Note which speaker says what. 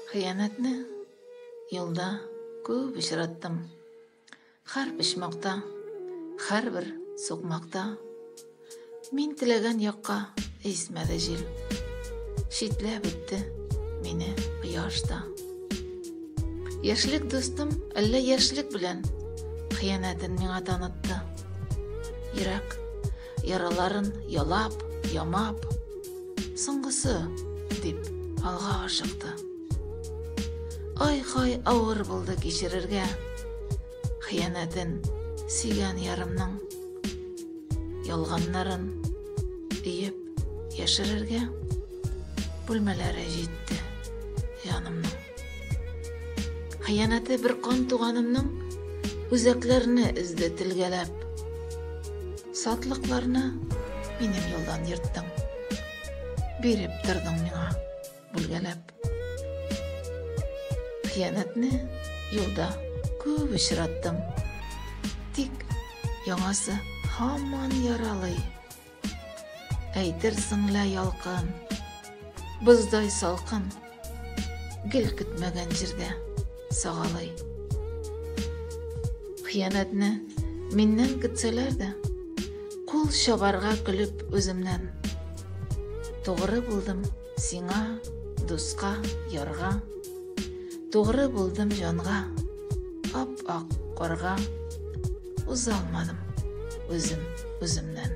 Speaker 1: Хыянатны юлда көп очраттым. Һәр почмакта, һәрбер сукмакта. Мин теләгән якка эсмәде җил. Шитләп үтте мине кояш та. Яшьлек дустым әллә яшьлек белән хыянатын миңа танытты. Йөрәк яраларын ялап, ямап, соңгысы дип алга ашыкты. Ай-хай авыр булды кичерергә хыянатын сөйгән ярымның ялганнарын иеп яшерергә бүлмәләре җитте янымның. Хыянаты бер кан туганымның үзәкләрне изде телгәләп. Сатлыкларны минем юлдан йырттың. Биреп тордың миңа бүлгәләп. Хыянатны юлда көп очраттым. Тик яңасы һаман яралый. Әйтерсең лә ялкын, боздай салкын, гел көтмәгән җирдә сагалый. Хыянатны миннән көтсәләр дә, кул чабарга көлеп үземнән. Тугры булдым сиңа, дуска, ярга. Тугры булдым җанга, ап-ак карга. Уза алмадым үземнән.